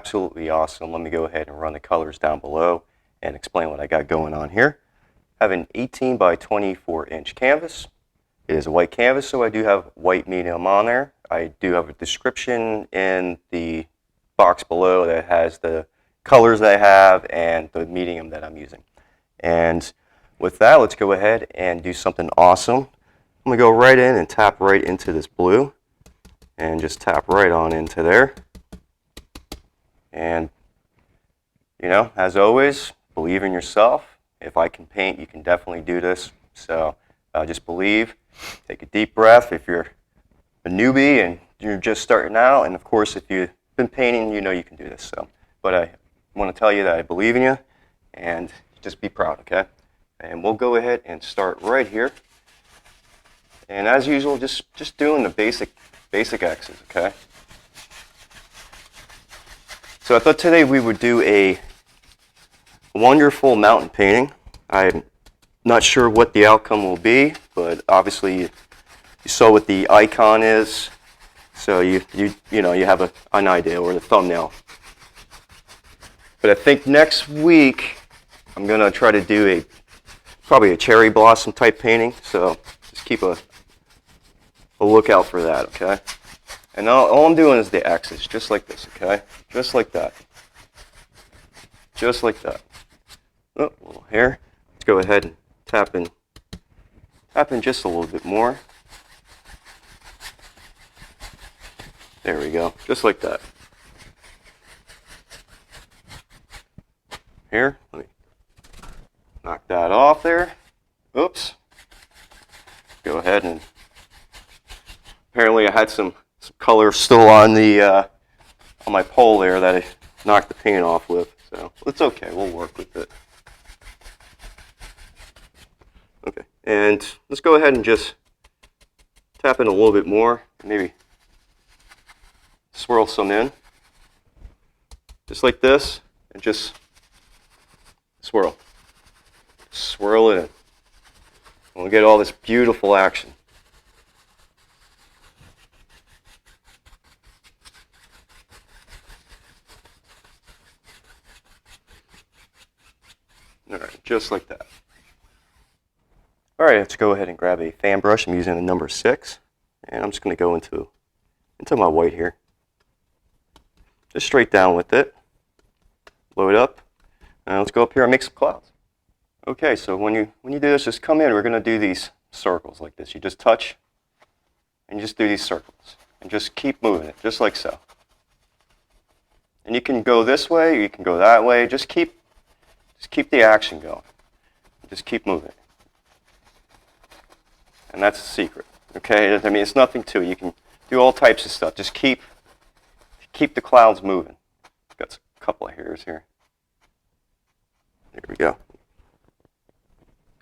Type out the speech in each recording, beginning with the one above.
absolutely awesome. Let me go ahead and run the colors down below and explain what I got going on here. I have an 18 by 24 inch canvas. It is a white canvas, so I do have white medium on there. I do have a description in the box below that has the colors that I have and the medium that I'm using. And with that, let's go ahead and do something awesome. I'm going to go right in and tap right into this blue and just tap right on into there. And, you know, as always, believe in yourself. If I can paint, you can definitely do this. So just believe. Take a deep breath if you're a newbie and you're just starting out. And, of course, if you've been painting, you know you can do this. So, but I want to tell you that I believe in you, and just be proud, okay? And we'll go ahead and start right here. And as usual, just doing the basic X's, okay? So I thought today we would do a wonderful mountain painting. I'm not sure what the outcome will be, but obviously you saw what the icon is, so you have an idea, or the thumbnail. But I think next week I'm gonna try to do probably a cherry blossom type painting. So just keep a lookout for that, okay? And all I'm doing is the X's, just like this, okay? Just like that. Just like that. Oh, a little hair. Let's go ahead and tap in just a little bit more. There we go, just like that. Here, let me knock that off there. Oops. Go ahead and apparently I had some color still on on my pole there that I knocked the paint off with. So it's okay, we'll work with it. Okay, and let's go ahead and just tap in a little bit more, maybe swirl some in, just like this, and just swirl it in. We'll get all this beautiful action. All right, just like that. All right, let's go ahead and grab a fan brush. I'm using the number 6, and I'm just going to go into my white here. Just straight down with it. Load up, and let's go up here and make some clouds. Okay, so when you do this, just come in. We're going to do these circles like this. You just touch, and you just do these circles, and just keep moving it, just like so. And you can go this way, or you can go that way. Just keep the action going. Just keep moving. And that's the secret. Okay? I mean, it's nothing to it. You can do all types of stuff. Just keep the clouds moving. Got a couple of hairs here. There we go.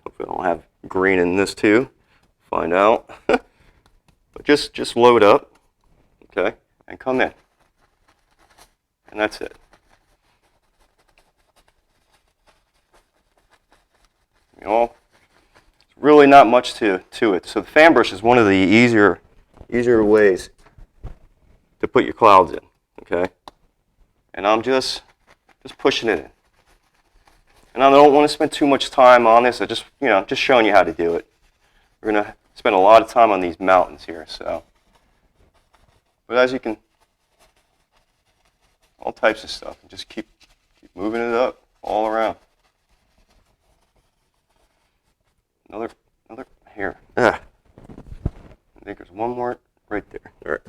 Hopefully I don't have green in this too. Find out. But just load up. Okay? And come in. And that's it. You know, really not much to it. So the fan brush is one of the easier ways to put your clouds in, okay? And I'm just pushing it in. And I don't want to spend too much time on this. I just showing you how to do it. We're going to spend a lot of time on these mountains here, so. But as you can, all types of stuff. Just keep moving it up all around. Another here. I think there's one more right there. All right.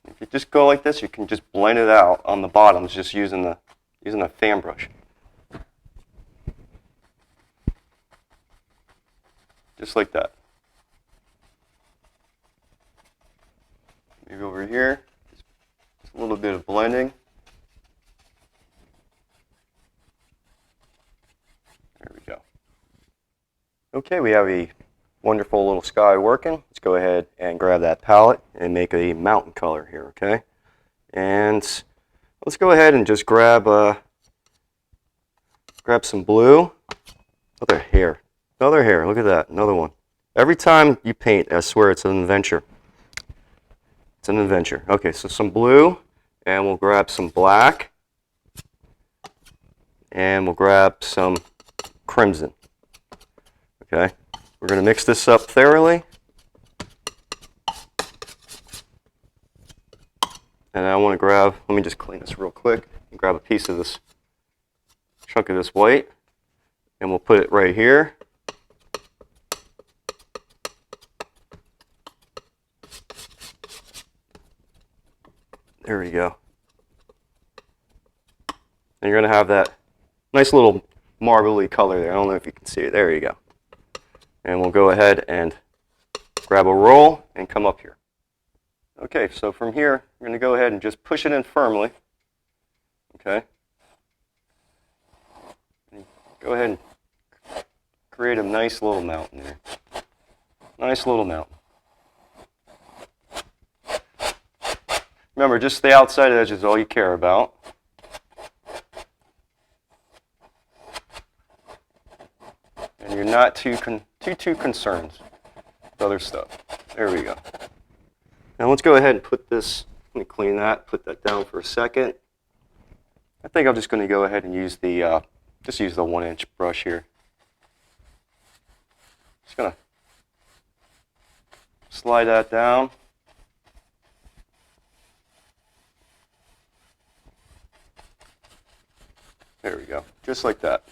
If you just go like this, you can just blend it out on the bottoms just using the fan brush. Just like that. Maybe over here, just a little bit of blending. There we go. Okay, we have a wonderful little sky working. Let's go ahead and grab that palette and make a mountain color here, okay? And let's go ahead and just grab some blue. Another hair. Look at that. Another one. Every time you paint, I swear it's an adventure. It's an adventure. Okay, so some blue, and we'll grab some black, and we'll grab some crimson. Okay, we're going to mix this up thoroughly. And I want to grab, let me just clean this real quick, and grab a piece of this, chunk of this white, and we'll put it right here. There we go. And you're going to have that nice little marbly color there. I don't know if you can see it. There you go. And we'll go ahead and grab a roll and come up here. Okay, so from here, we're going to go ahead and just push it in firmly. Okay. And go ahead and create a nice little mountain there. Nice little mountain. Remember, just the outside edge is all you care about. And you're not too concerned with other stuff. There we go. Now let's go ahead and put this, let me clean that, put that down for a second. I think I'm just going to go ahead and use the, just use the 1-inch brush here. Just going to slide that down. There we go, just like that.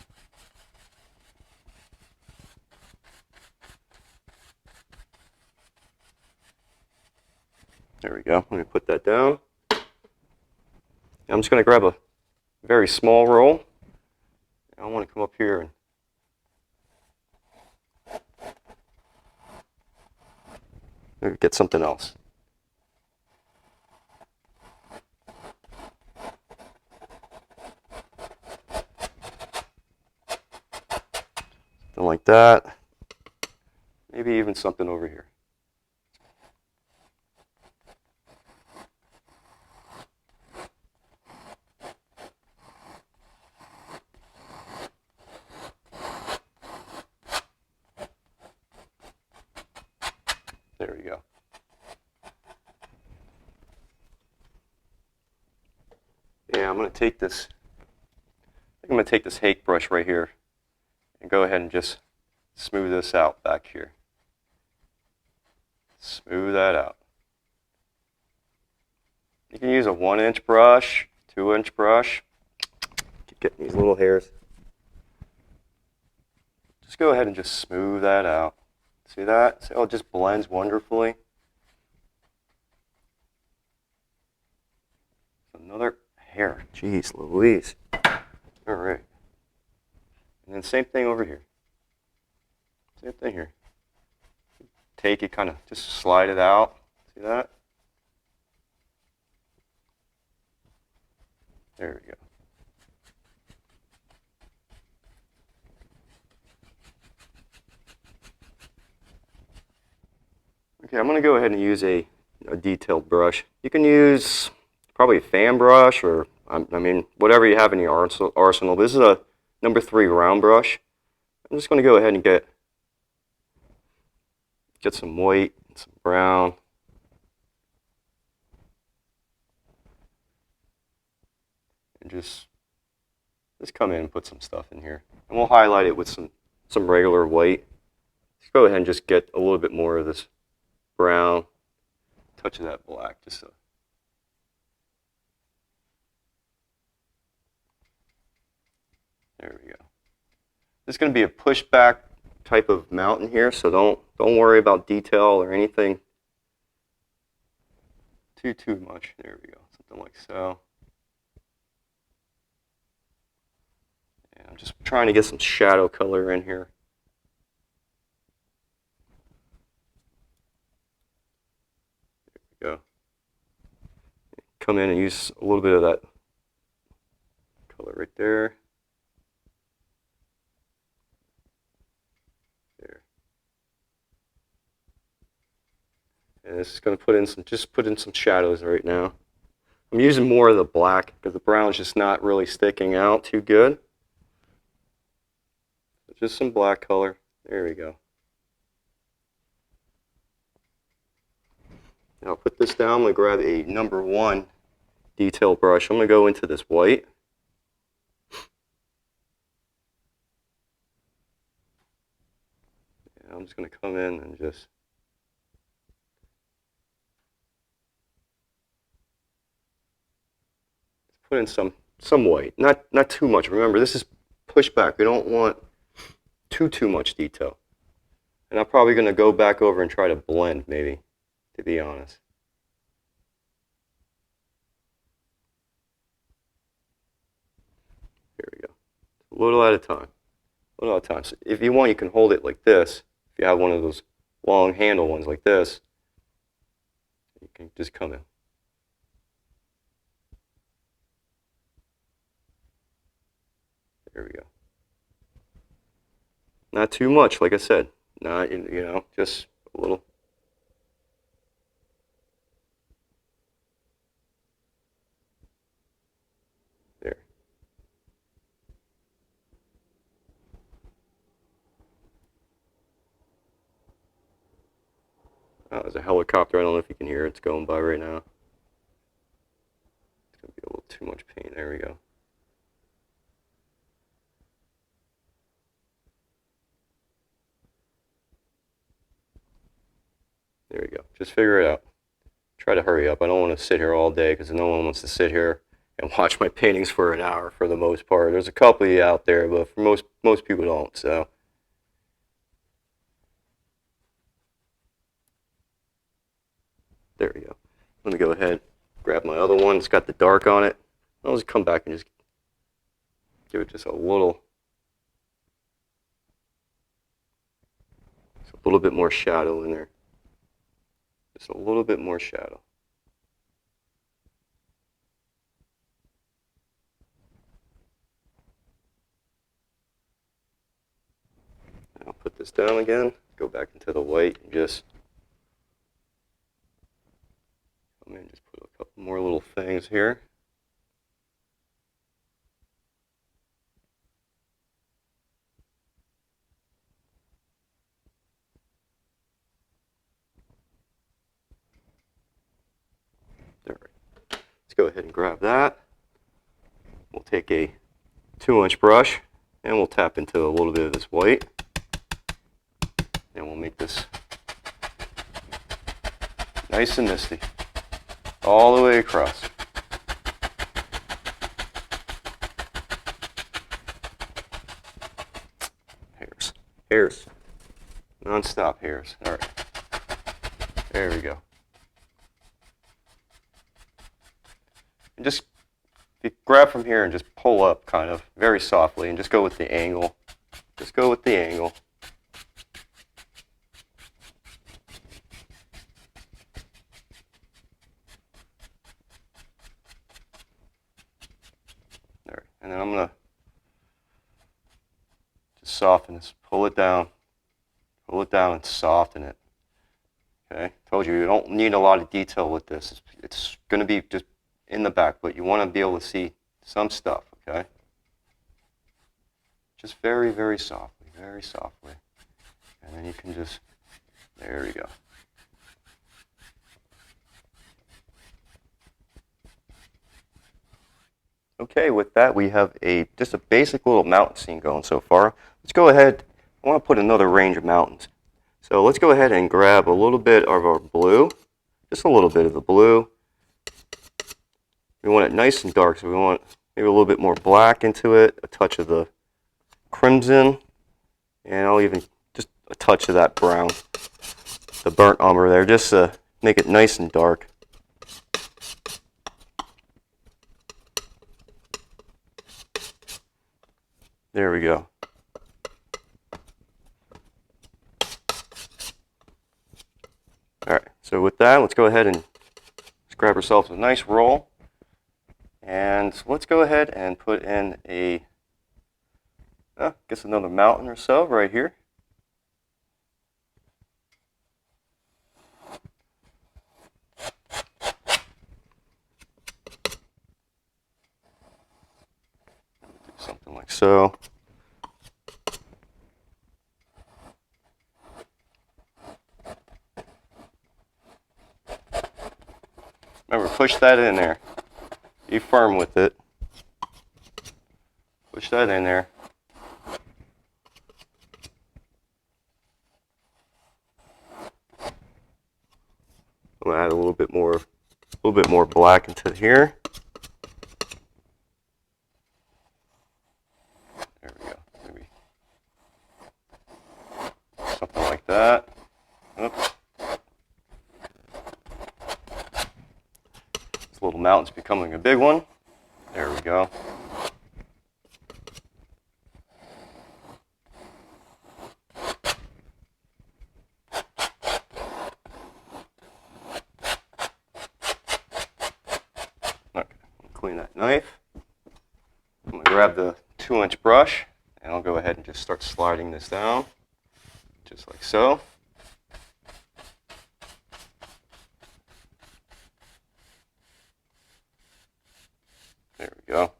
There we go. Let me put that down. I'm just going to grab a very small roll. I want to come up here and maybe get something else. Something like that. Maybe even something over here. There we go. Yeah, I'm going to take this, I think I'm going to take this hake brush right here and go ahead and just smooth this out back here. Smooth that out. You can use a 1-inch brush, 2-inch brush. Keep getting these little hairs. Just go ahead and just smooth that out. See that? See how it just blends wonderfully? Another hair. Jeez Louise. All right. And then same thing over here. Same thing here. Take it, kind of just slide it out. See that? There we go. Okay, I'm going to go ahead and use a detailed brush. You can use probably a fan brush or, I mean, whatever you have in your arsenal. This is a number 3 round brush. I'm just going to go ahead and get some white and some brown. And just come in and put some stuff in here. And we'll highlight it with some regular white. Let's go ahead and just get a little bit more of this brown, touch of that black, just so. There we go. This is going to be a pushback type of mountain here, so don't worry about detail or anything too much. There we go, something like so. And I'm just trying to get some shadow color in here. There we go. Come in and use a little bit of that color right there. And this is going to put in some shadows right now. I'm using more of the black because the brown is just not really sticking out too good. Just some black color. There we go. Now I'll put this down. I'm going to grab a number 1 detail brush. I'm going to go into this white. And I'm just going to come in and just put in some white. Not too much. Remember, this is pushback. We don't want too much detail. And I'm probably going to go back over and try to blend, maybe, to be honest. Here we go. A little at a time. A little at a time. So if you want, you can hold it like this. If you have one of those long handle ones like this, you can just come in. There we go. Not too much, like I said. Not, you know, just a little. There. Oh, there's a helicopter. I don't know if you can hear it. It's going by right now. It's going to be a little too much paint. There we go. There we go. Just figure it out. Try to hurry up. I don't want to sit here all day because no one wants to sit here and watch my paintings for an hour for the most part. There's a couple of you out there, but for most people don't. So there we go. Let me go ahead, grab my other one. It's got the dark on it. I'll just come back and just give it just a little bit more shadow in there. Just a little bit more shadow. I'll put this down again, go back into the white, and just come in, just put a couple more little things here. There. Let's go ahead and grab that. We'll take a 2-inch brush and we'll tap into a little bit of this white. And we'll make this nice and misty all the way across. Hairs. Non-stop hairs. All right. There we go. And just grab from here and just pull up kind of very softly and just go with the angle. Just go with the angle. There. And then I'm going to just soften this. Pull it down and soften it. Okay, told you don't need a lot of detail with this. It's going to be just in the back, but you want to be able to see some stuff, okay? Just very, very softly, and then you can just, there we go. Okay, with that we have just a basic little mountain scene going so far. Let's go ahead. I want to put another range of mountains. So let's go ahead and grab a little bit of our blue, just a little bit of the blue. We want it nice and dark, so we want maybe a little bit more black into it, a touch of the crimson, and I'll even just a touch of that brown, the burnt umber there, just to make it nice and dark. There we go. Alright, so with that, let's go ahead and let's grab ourselves a nice roll. And let's go ahead and put in I guess another mountain or so right here. Do something like so. push that in there. Be firm with it. Push that in there. I'm gonna add a little bit more black into here. There we go. Maybe something like that. Oops. This little mountain's becoming a big one. There we go. Clean that knife. I'm going to grab the 2-inch brush and I'll go ahead and just start sliding this down, just like so. There we go.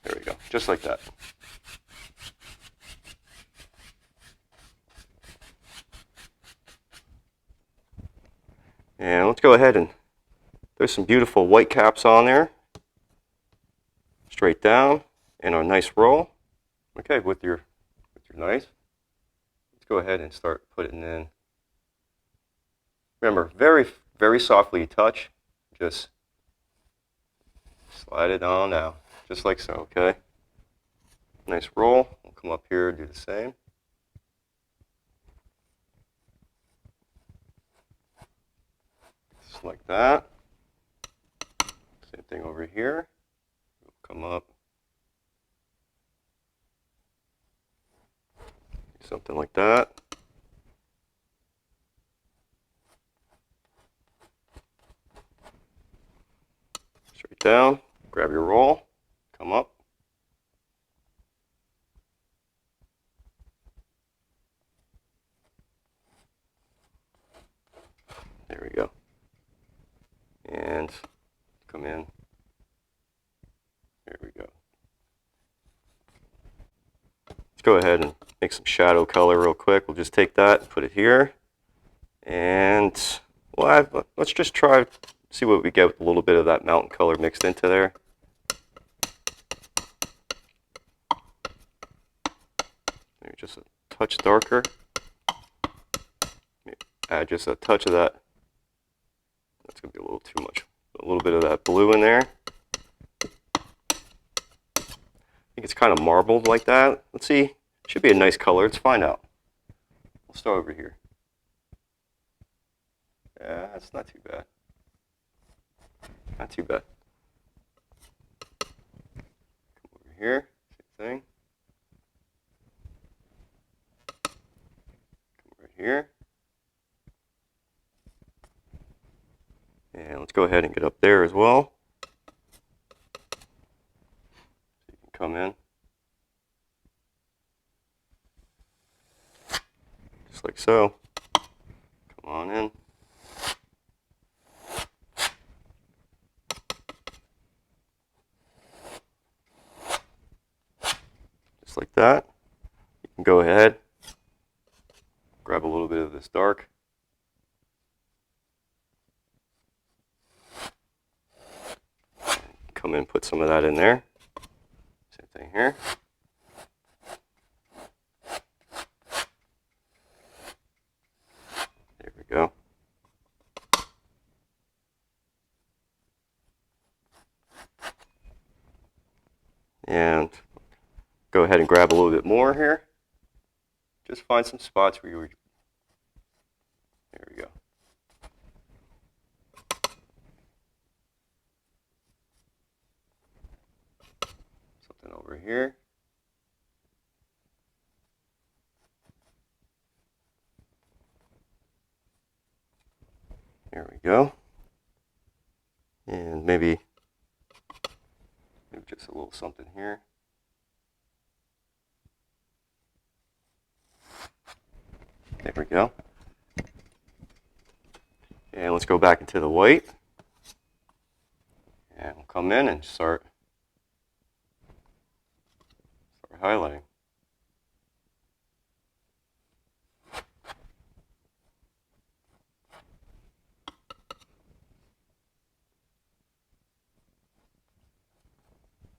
There we go, just like that. And let's go ahead and there's some beautiful white caps on there. Straight down and a nice roll. Okay, with your knife, let's go ahead and start putting in. Remember, very softly touch. Just slide it on down, just like so, okay? Nice roll. We'll come up here and do the same. Just like that. Same thing over here. Come up. Something like that. Straight down. Grab your roll. Come up. There we go. And come in. There we go. Let's go ahead and make some shadow color real quick. We'll just take that and put it here. And let's just try, see what we get with a little bit of that mountain color mixed into there. Maybe just a touch darker. Maybe add just a touch of that. That's going to be a little too much. A little bit of that blue in there. I think it's kind of marbled like that. Let's see. Should be a nice color. Let's find out. We'll start over here. Yeah, that's not too bad. Not too bad. Come over here. Same thing. Come right here. And let's go ahead and get up there as well. So you can come in. Just like so. Come on in. Just like that. You can go ahead, grab a little bit of this dark. Come in, put some of that in there. Same thing here. There we go. And go ahead and grab a little bit more here. Just find some spots where you were. There we go. Something over here. There we go. And maybe just a little something here. There we go. And let's go back into the white. And we'll come in and start highlighting.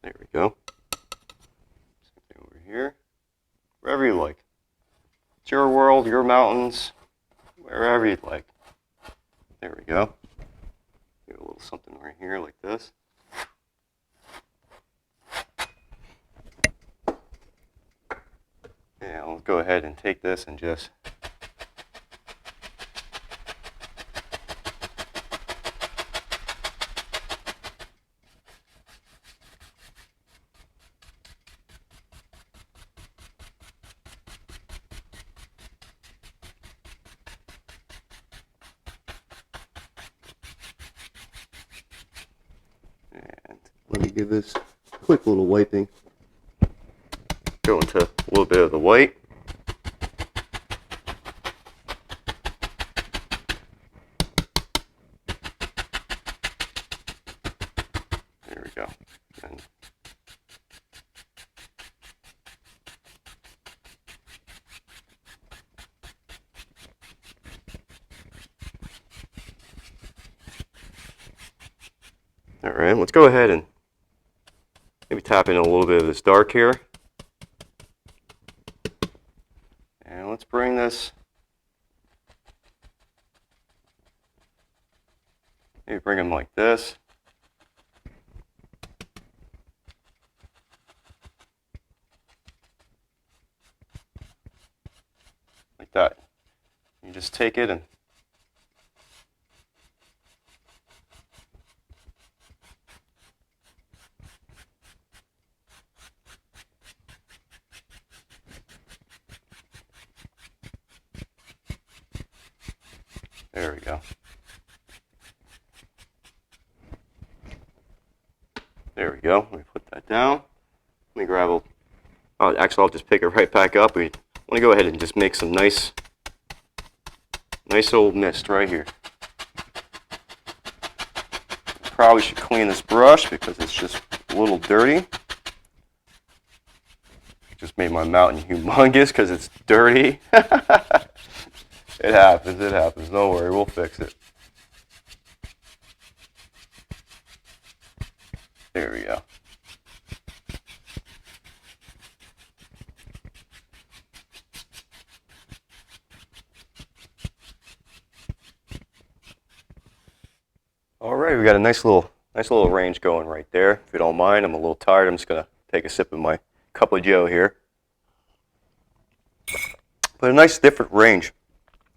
There we go. Same thing over here. Wherever you like. It's your world, your mountains, wherever you'd like. There we go. Do a little something right here like this. Yeah, I'll go ahead and take this and just let me give this a quick little wiping. Go into a little bit of the white. There we go. And all right, let's go ahead and maybe tap in a little bit of this dark here. And let's bring this, maybe bring them like this. Like that. You just take it and there we go. There we go. Let me put that down. Let me grab a, oh, actually I'll just pick it right back up. We want to go ahead and just make some nice old mist right here. Probably should clean this brush because it's just a little dirty. Just made my mountain humongous because it's dirty. It happens, don't worry, we'll fix it. There we go. All right, we got a nice little range going right there. If you don't mind, I'm a little tired. I'm just gonna take a sip of my cup of joe here. But a nice different range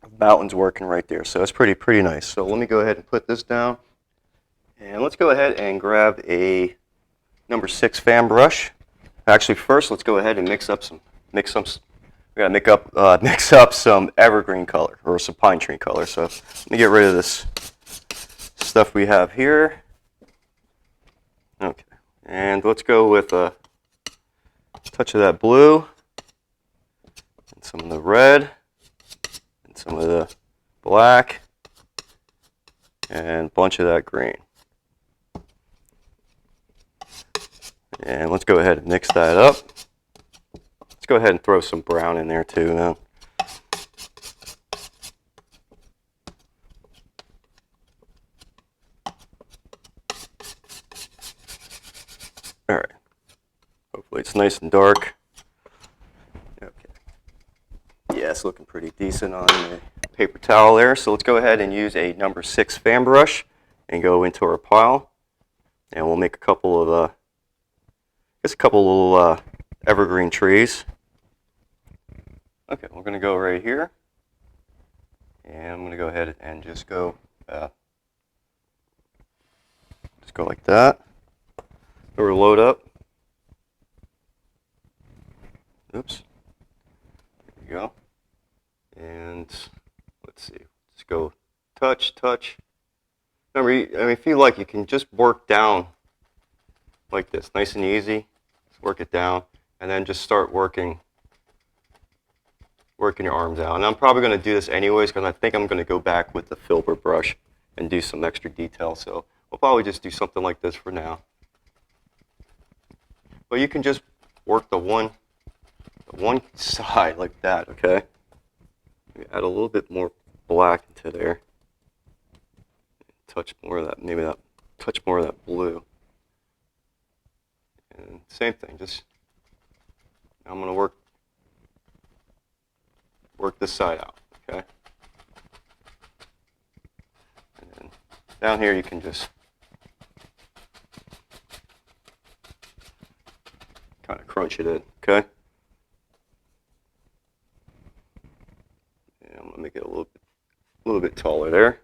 of mountains working right there, so that's pretty nice. So let me go ahead and put this down, and let's go ahead and grab a number 6 fan brush. Actually, first let's go ahead and mix up some evergreen color or some pine tree color. So let me get rid of this stuff we have here. Okay, and let's go with a touch of that blue, and some of the red, and some of the black, and a bunch of that green. And let's go ahead and mix that up. Let's go ahead and throw some brown in there too now. All right. Hopefully it's nice and dark. Okay. Yeah, it's looking pretty decent on the paper towel there. So let's go ahead and use a number 6 fan brush and go into our pile. And we'll make a couple of, just a couple little evergreen trees. Okay, we're going to go right here. And I'm going to go ahead and just go like that. Or load up. Oops. There you go. And let's see. Let's go touch. Remember, I mean, if you like, you can just work down like this, nice and easy. Just work it down, and then just start working your arms out. And I'm probably going to do this anyways because I think I'm going to go back with the filbert brush and do some extra detail. So we'll probably just do something like this for now. But you can just work the one one side like that, okay? Maybe add a little bit more black into there. Touch more of that, maybe that, touch more of that blue. And same thing, just, I'm gonna work this side out, okay? And then down here you can just kind of crunch it in, okay? And I'm gonna make it a little bit taller there.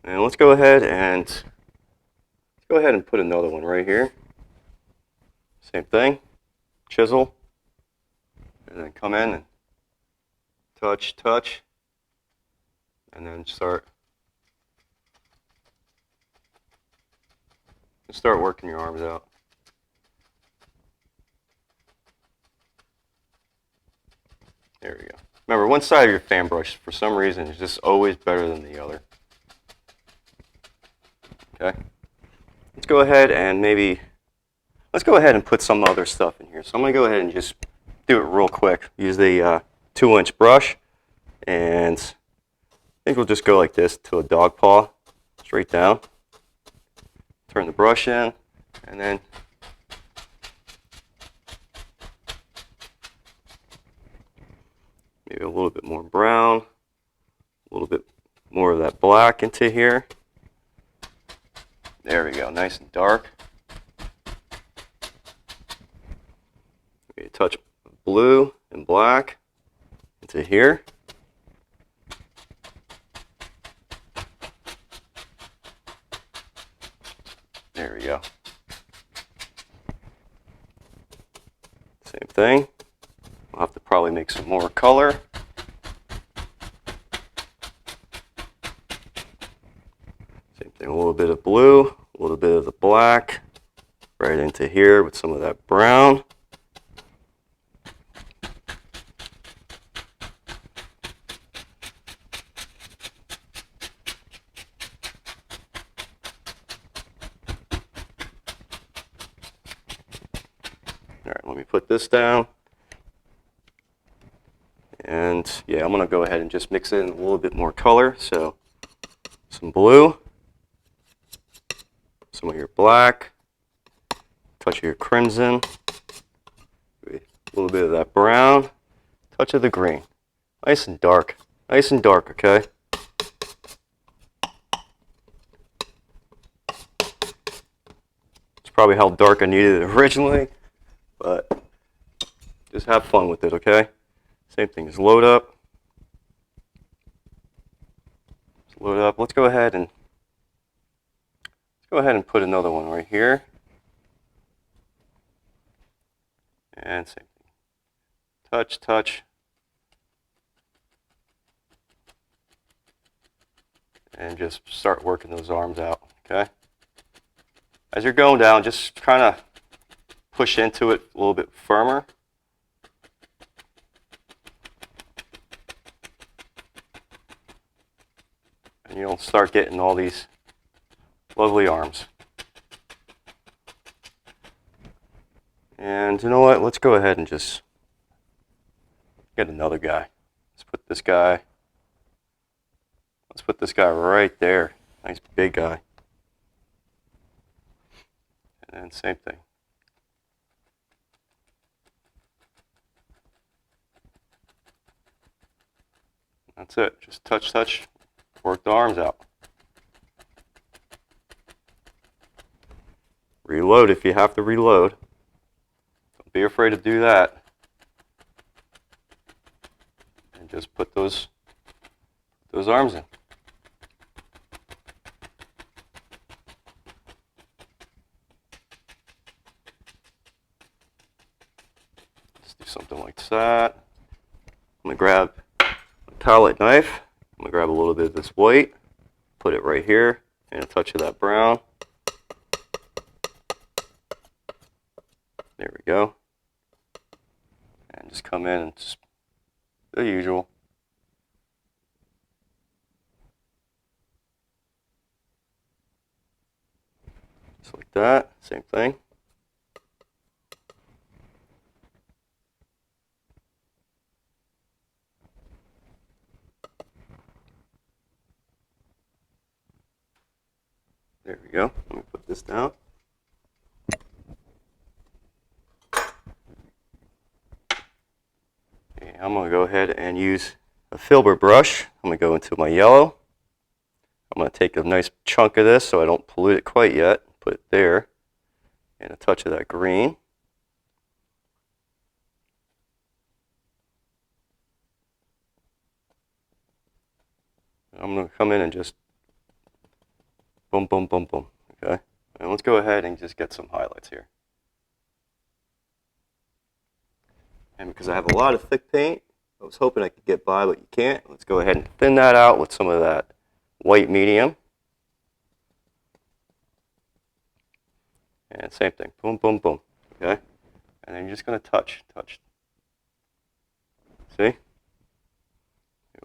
And let's go ahead and put another one right here. Same thing, chisel, and then come in and touch, touch, and then start working your arms out. There we go. Remember, one side of your fan brush, for some reason, is just always better than the other. Okay. Let's go ahead and put some other stuff in here. So I'm going to go ahead and just do it real quick. Use the 2-inch brush, and I think we'll just go like this to a dog paw, straight down. Turn the brush in, and then maybe a little bit more brown, a little bit more of that black into here. There we go, nice and dark. Maybe a touch of blue and black into here. There we go. Same thing. We'll have to probably make some more color. Same thing, a little bit of blue, a little bit of the black, right into here with some of that brown. All right, let me put this down. And yeah, I'm going to go ahead and just mix in a little bit more color. So some blue, some of your black, touch of your crimson, a little bit of that brown, touch of the green. Nice and dark, okay? It's probably how dark I needed it originally, but just have fun with it, okay? Same thing, just load up. Let's go ahead and put another one right here. And same thing. Touch, touch. And just start working those arms out, okay? As you're going down, just kind of push into it a little bit firmer. And you'll start getting all these lovely arms. And you know what? Let's go ahead and just get another guy. Let's put this guy right there. Nice big guy. And same thing. That's it. Just touch, touch, work the arms out. Reload if you have to reload. Don't be afraid to do that. And just put those arms in. Let's do something like that. I'm going to grab a palette knife. I'm going to grab a little bit of this white, put it right here, and a touch of that brown. There we go. And just come in and just the usual. Just like that, same thing. There we go. Let me put this down. Okay, I'm going to go ahead and use a filbert brush. I'm going to go into my yellow. I'm going to take a nice chunk of this so I don't pollute it quite yet. Put it there. And a touch of that green. I'm going to come in and just boom, boom, boom, boom. Okay? And let's go ahead and just get some highlights here. And because I have a lot of thick paint, I was hoping I could get by, but you can't. Let's go ahead and thin that out with some of that white medium. And same thing. Boom, boom, boom. Okay? And then you're just going to touch. See? A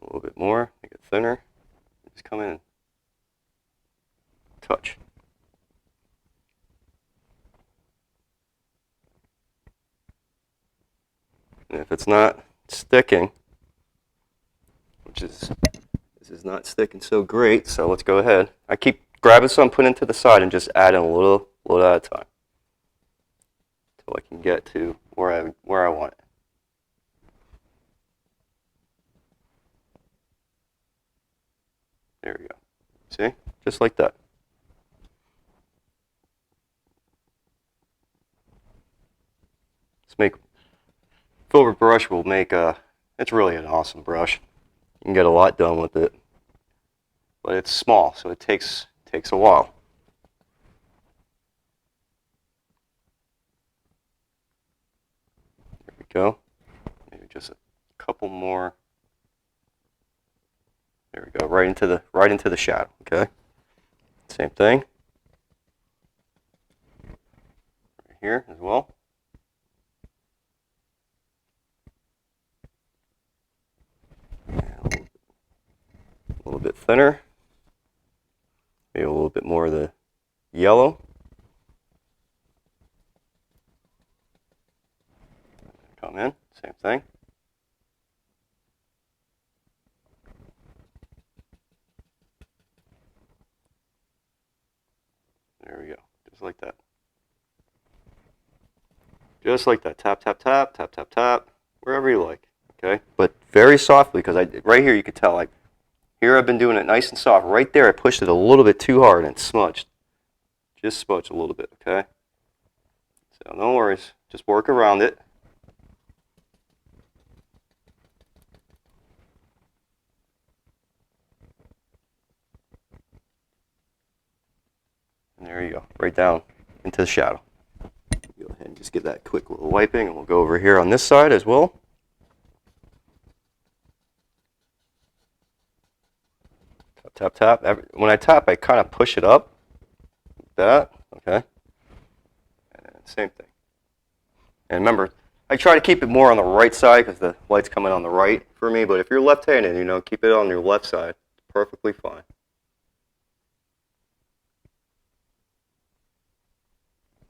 little bit more. Make it thinner. Just come in and touch. And if it's not sticking, this is not sticking so great, so let's go ahead. I keep grabbing some, putting it to the side, and just adding a little at a time until I can get to where I want it. There we go. See? Just like that. Let's make filbert brush will make it's really an awesome brush. You can get a lot done with it. But it's small, so it takes a while. There we go. Maybe just a couple more. There we go, right into the shadow, okay? Same thing. Right here as well. A little bit thinner. Maybe a little bit more of the yellow. Come in, same thing. There we go, just like that. Just like that, tap, tap, tap, tap, tap, tap, wherever you like, okay? But very softly, because right here you can tell, here I've been doing it nice and soft. Right there I pushed it a little bit too hard and it smudged. Just smudged a little bit, okay? So no worries, just work around it. And there you go, right down into the shadow. Go ahead and just get that quick little wiping, and we'll go over here on this side as well. Tap, tap, tap. When I tap, I kind of push it up, like that, okay? And same thing. And remember, I try to keep it more on the right side because the light's coming on the right for me, but if you're left-handed, keep it on your left side. Perfectly fine.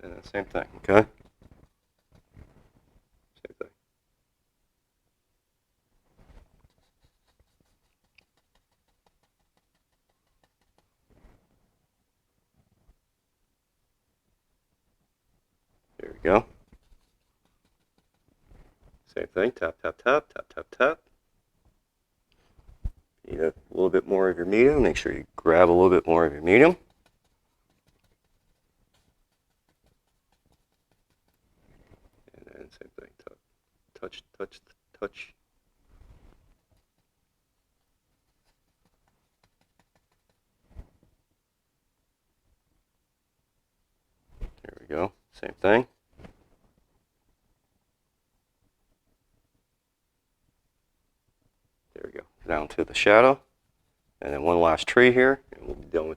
And the same thing, okay? Same thing. There we go. Same thing, tap, tap, tap, tap, tap, tap. You need a little bit more of your medium. Make sure you grab a little bit more of your medium. And then same thing, touch, touch, touch. There we go, same thing. There we go, down to the shadow. And then one last tree here, and we'll be done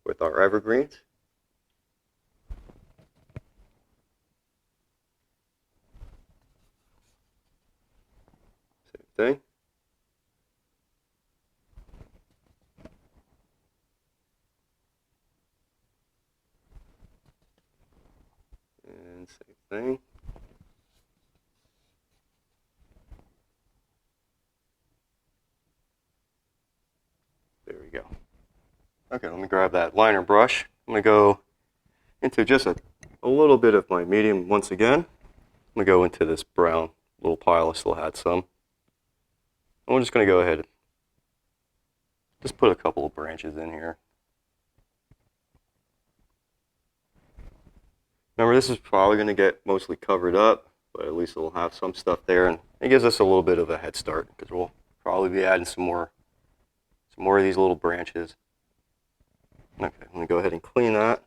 with our evergreens. Same thing. And same thing. There we go. Okay, let me grab that liner brush, I'm going to go into just a little bit of my medium once again. I'm going to go into this brown little pile. I still had some. And we're just going to go ahead and just put a couple of branches in here. Remember, this is probably going to get mostly covered up, but at least it'll have some stuff there, and it gives us a little bit of a head start because we'll probably be adding some more of these little branches. Okay, I'm going to go ahead and clean that.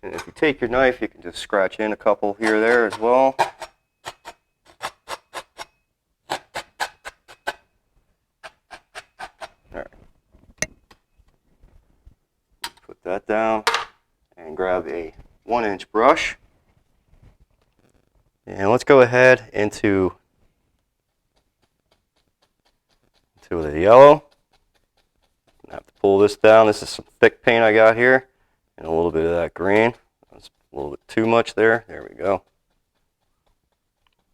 And if you take your knife, you can just scratch in a couple here or there as well. Alright. Put that down and grab a 1-inch brush. And let's go ahead into the yellow. I have to pull this down. This is some thick paint I got here. And a little bit of that green. That's a little bit too much there. There we go.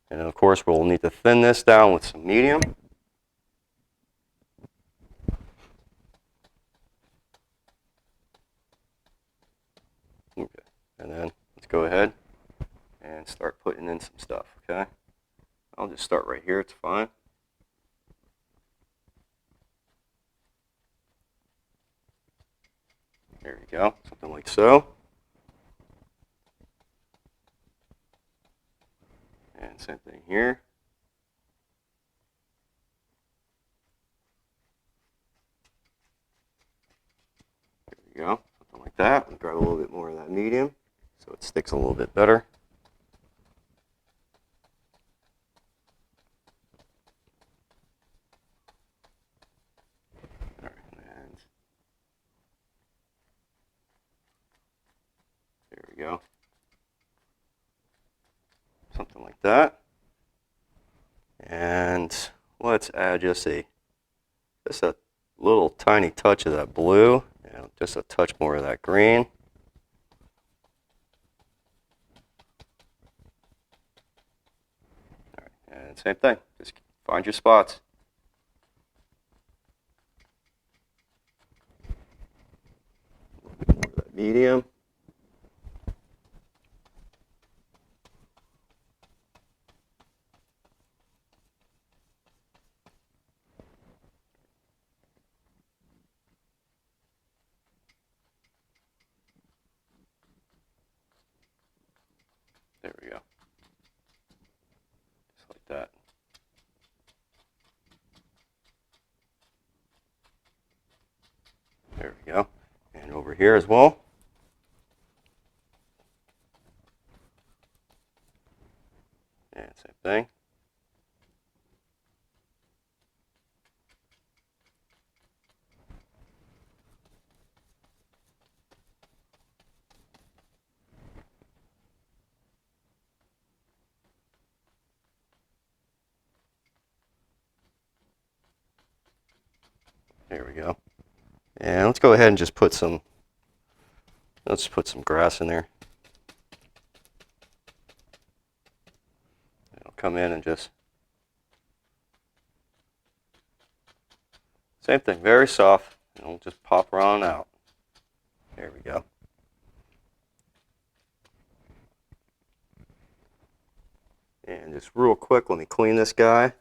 And then of course we'll need to thin this down with some medium. Okay. And then let's go ahead and start putting in some stuff, okay? I'll just start right here, it's fine. There you go, something like so. And same thing here. There we go, something like that. We'll grab a little bit more of that medium so it sticks a little bit better. All right, and there we go. Something like that. And let's add just a little tiny touch of that blue and just a touch more of that green. All right, and same thing, just find your spots. A little bit more of that medium. There we go. Just like that. There we go. And over here as well. And same thing. There we go. And let's go ahead and just put some grass in there. It'll come in and just same thing, very soft, and it'll just pop around out. There we go. And just real quick, let me clean this guy.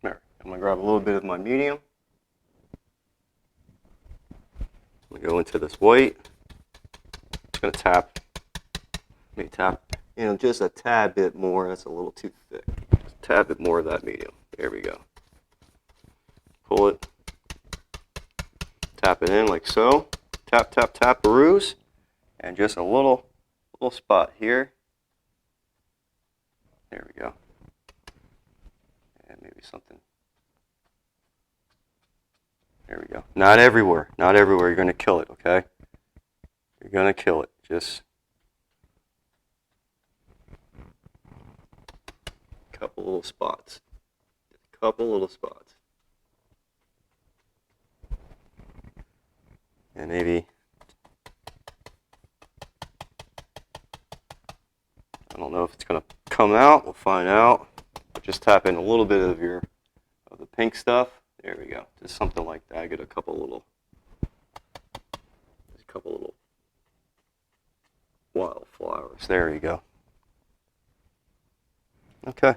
There, I'm going to grab a little bit of my medium. I'm going to go into this white. Just going to tap, just a tad bit more. That's a little too thick. Just a tad bit more of that medium. There we go. Pull it. Tap it in like so. Tap, tap, tap, peruse. And just a little spot here. There we go. And maybe something. There we go. Not everywhere. Not everywhere. You're going to kill it, okay? You're going to kill it. Just a couple little spots. A couple little spots. And maybe if it's going to come out. We'll find out. Just tap in a little bit of the pink stuff. There we go. Just something like that. Get a couple little wildflowers. There you go. Okay.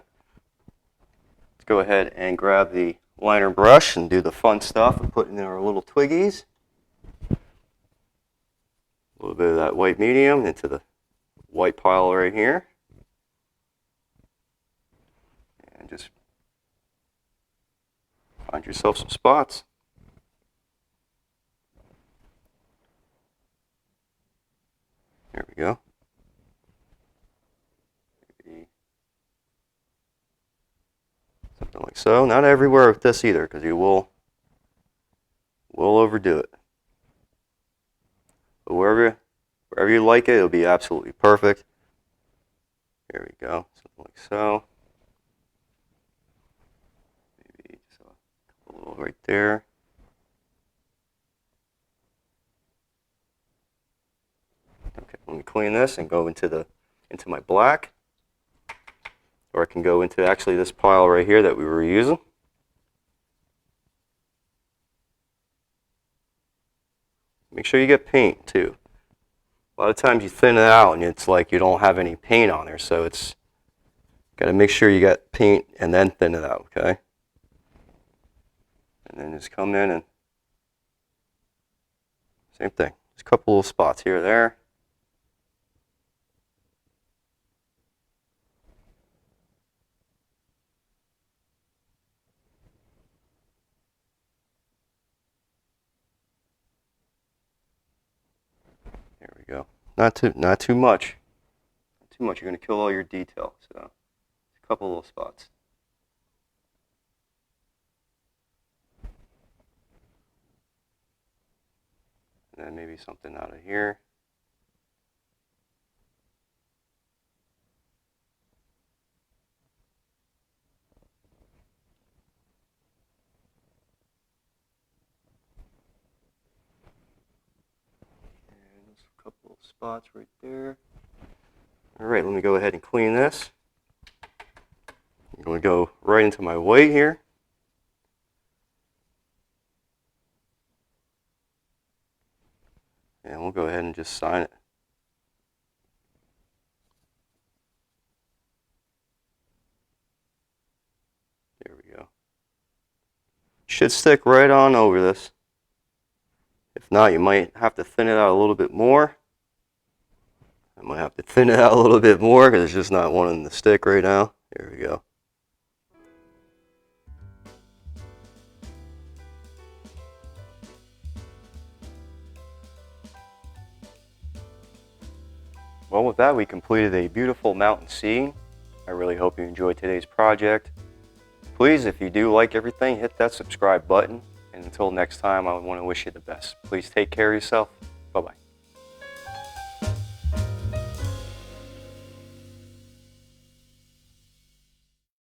Let's go ahead and grab the liner brush and do the fun stuff of putting in our little twiggies. A little bit of that white medium into the white pile right here. And just find yourself some spots. There we go. Maybe something like so. Not everywhere with this either, because you will overdo it. But wherever you like it, it'll be absolutely perfect. There we go. Something like so. Maybe just a little right there. Okay, let me clean this and go into my black. Or I can go into actually this pile right here that we were using. Make sure you get paint too. A lot of times you thin it out and it's like you don't have any paint on there, so it's got to make sure you got paint and then thin it out, okay? And then just come in and same thing. Just a couple little spots here or there. There we go. Not too much. Not too much. You're going to kill all your detail. So, a couple little spots. And then maybe something out of here. Couple of spots right there. All right, let me go ahead and clean this. I'm going to go right into my white here. And we'll go ahead and just sign it. There we go. Should stick right on over this. If not, you might have to thin it out a little bit more. I might have to thin it out a little bit more because it's just not wanting to stick right now. There we go. Well, with that, we completed a beautiful mountain scene. I really hope you enjoyed today's project. Please, if you do like everything, hit that subscribe button. And until next time, I want to wish you the best. Please take care of yourself. Bye-bye.